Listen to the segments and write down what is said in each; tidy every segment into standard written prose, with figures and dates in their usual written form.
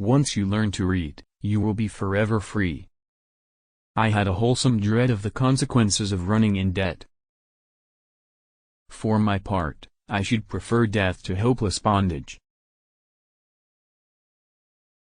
Once you learn to read, you will be forever free. I had a wholesome dread of the consequences of running in debt. For my part, I should prefer death to hopeless bondage.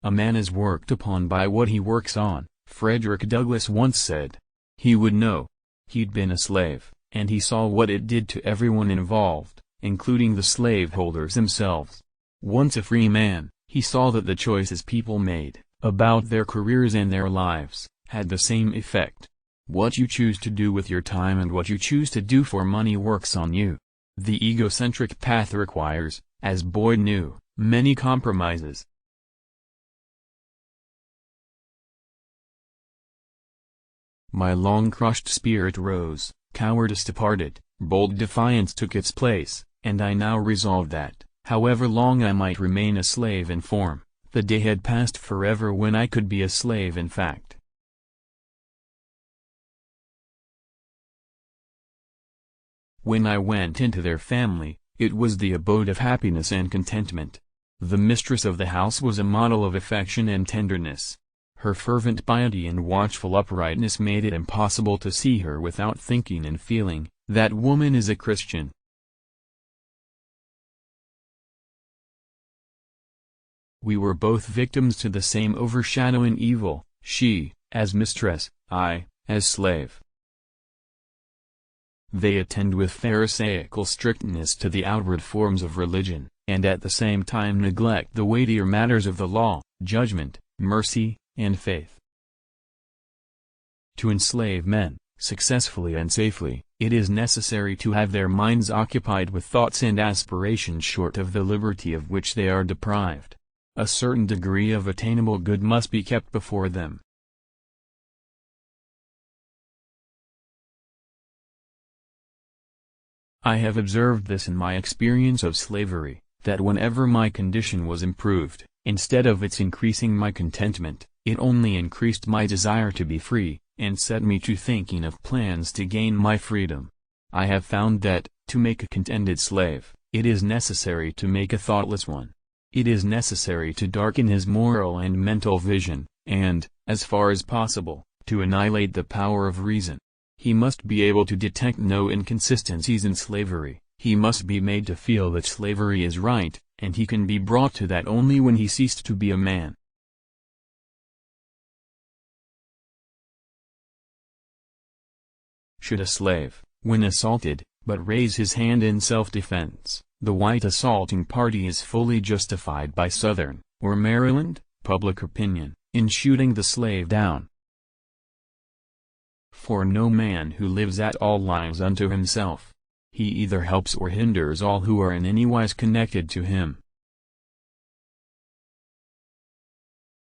A man is worked upon by what he works on, Frederick Douglass once said. He would know. He'd been a slave, and he saw what it did to everyone involved, including the slaveholders themselves. Once a free man, he saw that the choices people made, about their careers and their lives, had the same effect. What you choose to do with your time and what you choose to do for money works on you. The egocentric path requires, as Boyd knew, many compromises. My long-crushed spirit rose, cowardice departed, bold defiance took its place, and I now resolved that, however long I might remain a slave in form, the day had passed forever when I could be a slave in fact. When I went into their family, it was the abode of happiness and contentment. The mistress of the house was a model of affection and tenderness. Her fervent piety and watchful uprightness made it impossible to see her without thinking and feeling, that woman is a Christian. We were both victims to the same overshadowing evil, she, as mistress, I, as slave. They attend with pharisaical strictness to the outward forms of religion, and at the same time neglect the weightier matters of the law, judgment, mercy, and faith. To enslave men, successfully and safely, it is necessary to have their minds occupied with thoughts and aspirations short of the liberty of which they are deprived. A certain degree of attainable good must be kept before them. I have observed this in my experience of slavery, that whenever my condition was improved, instead of its increasing my contentment, it only increased my desire to be free, and set me to thinking of plans to gain my freedom. I have found that, to make a contented slave, it is necessary to make a thoughtless one. It is necessary to darken his moral and mental vision, and, as far as possible, to annihilate the power of reason. He must be able to detect no inconsistencies in slavery, he must be made to feel that slavery is right, and he can be brought to that only when he ceased to be a man. Should a slave, when assaulted, but raise his hand in self-defense, the white assaulting party is fully justified by Southern, or Maryland, public opinion, in shooting the slave down. For no man who lives at all lies unto himself. He either helps or hinders all who are in any wise connected to him.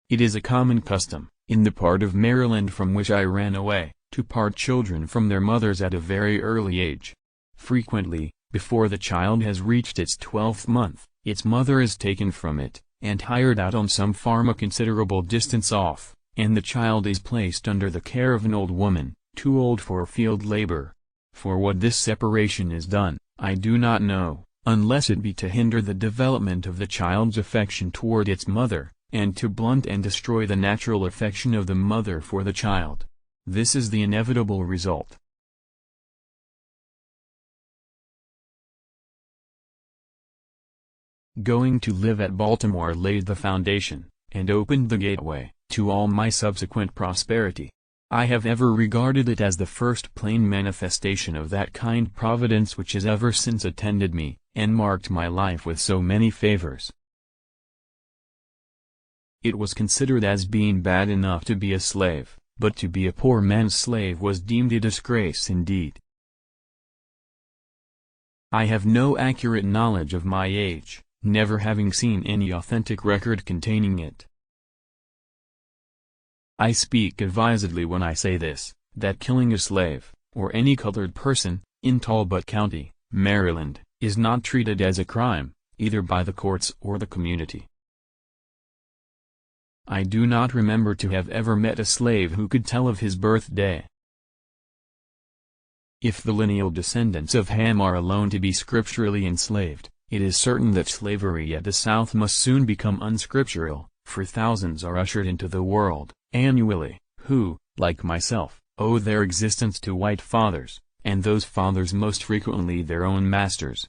It is a common custom, in the part of Maryland from which I ran away, to part children from their mothers at a very early age. Frequently, before the child has reached its 12th month, its mother is taken from it, and hired out on some farm a considerable distance off, and the child is placed under the care of an old woman, too old for field labor. For what this separation is done, I do not know, unless it be to hinder the development of the child's affection toward its mother, and to blunt and destroy the natural affection of the mother for the child. This is the inevitable result. Going to live at Baltimore laid the foundation, and opened the gateway, to all my subsequent prosperity. I have ever regarded it as the first plain manifestation of that kind providence which has ever since attended me, and marked my life with so many favors. It was considered as being bad enough to be a slave, but to be a poor man's slave was deemed a disgrace indeed. I have no accurate knowledge of my age, never having seen any authentic record containing it. I speak advisedly when I say this, that killing a slave, or any colored person, in Talbot County, Maryland, is not treated as a crime, either by the courts or the community. I do not remember to have ever met a slave who could tell of his birthday. If the lineal descendants of Ham are alone to be scripturally enslaved, it is certain that slavery at the South must soon become unscriptural, for thousands are ushered into the world, annually, who, like myself, owe their existence to white fathers, and those fathers most frequently their own masters.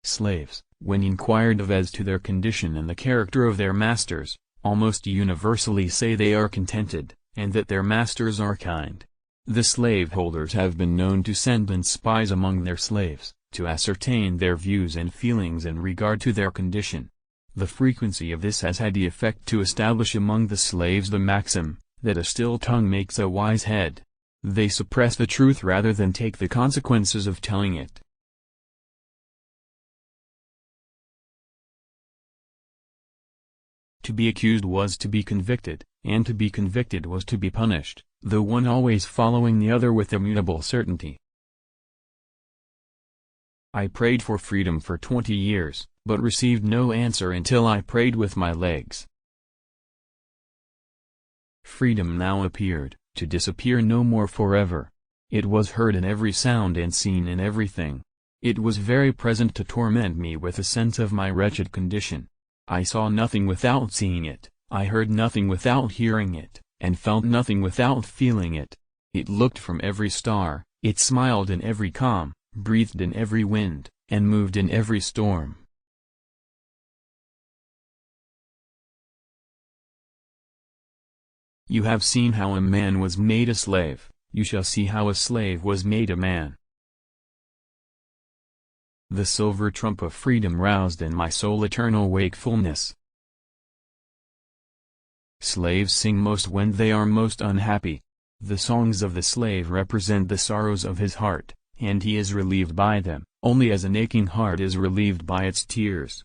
Slaves, when inquired of as to their condition and the character of their masters, almost universally say they are contented, and that their masters are kind. The slaveholders have been known to send in spies among their slaves, to ascertain their views and feelings in regard to their condition. The frequency of this has had the effect to establish among the slaves the maxim, that a still tongue makes a wise head. They suppress the truth rather than take the consequences of telling it. To be accused was to be convicted, and to be convicted was to be punished, the one always following the other with immutable certainty. I prayed for freedom for 20 years, but received no answer until I prayed with my legs. Freedom now appeared, to disappear no more forever. It was heard in every sound and seen in everything. It was very present to torment me with a sense of my wretched condition. I saw nothing without seeing it, I heard nothing without hearing it, and felt nothing without feeling it. It looked from every star, it smiled in every calm, breathed in every wind, and moved in every storm. You have seen how a man was made a slave, you shall see how a slave was made a man. The silver trump of freedom roused in my soul eternal wakefulness. Slaves sing most when they are most unhappy. The songs of the slave represent the sorrows of his heart, and he is relieved by them, only as an aching heart is relieved by its tears.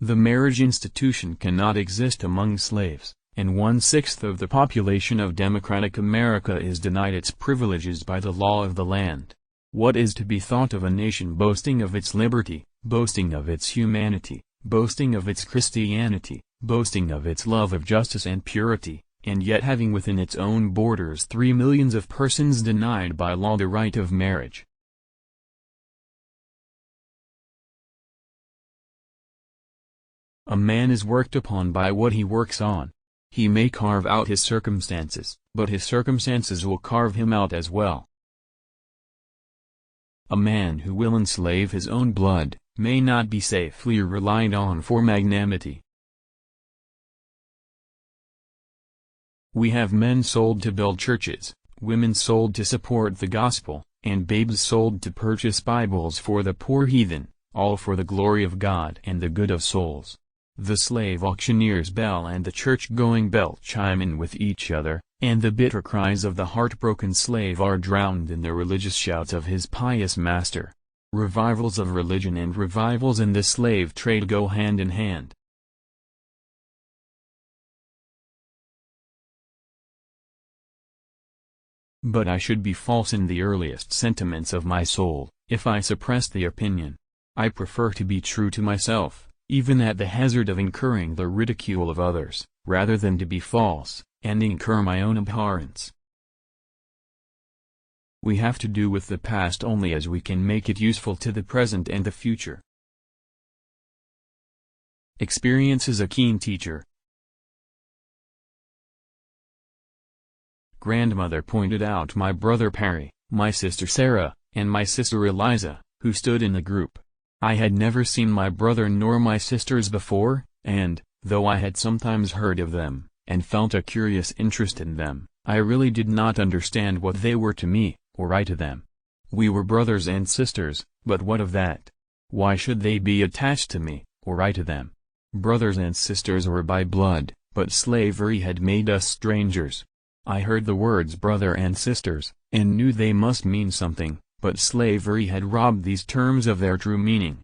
The marriage institution cannot exist among slaves, and 1/6 of the population of democratic America is denied its privileges by the law of the land. What is to be thought of a nation boasting of its liberty, boasting of its humanity, boasting of its Christianity, boasting of its love of justice and purity, and yet having within its own borders 3 millions of persons denied by law the right of marriage? A man is worked upon by what he works on. He may carve out his circumstances, but his circumstances will carve him out as well. A man who will enslave his own blood, may not be safely relied on for magnanimity. We have men sold to build churches, women sold to support the gospel, and babes sold to purchase Bibles for the poor heathen, all for the glory of God and the good of souls. The slave auctioneer's bell and the church-going bell chime in with each other, and the bitter cries of the heartbroken slave are drowned in the religious shouts of his pious master. Revivals of religion and revivals in the slave trade go hand in hand. But I should be false in the earliest sentiments of my soul, if I suppressed the opinion. I prefer to be true to myself, even at the hazard of incurring the ridicule of others, rather than to be false, and incur my own abhorrence. We have to do with the past only as we can make it useful to the present and the future. Experience is a keen teacher. Grandmother pointed out my brother Perry, my sister Sarah, and my sister Eliza, who stood in the group. I had never seen my brother nor my sisters before, and, though I had sometimes heard of them, and felt a curious interest in them, I really did not understand what they were to me, or I to them. We were brothers and sisters, but what of that? Why should they be attached to me, or I to them? Brothers and sisters were by blood, but slavery had made us strangers. I heard the words brother and sisters, and knew they must mean something, but slavery had robbed these terms of their true meaning.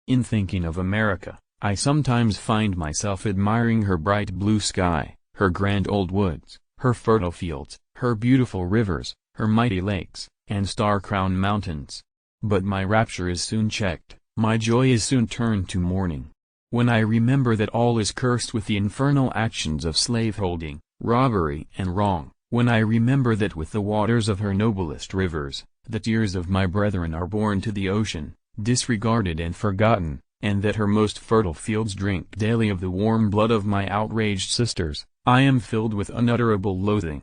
In thinking of America, I sometimes find myself admiring her bright blue sky, her grand old woods, her fertile fields, her beautiful rivers, her mighty lakes, and star-crowned mountains. But my rapture is soon checked, my joy is soon turned to mourning. When I remember that all is cursed with the infernal actions of slaveholding, robbery and wrong, when I remember that with the waters of her noblest rivers, the tears of my brethren are borne to the ocean, disregarded and forgotten, and that her most fertile fields drink daily of the warm blood of my outraged sisters, I am filled with unutterable loathing.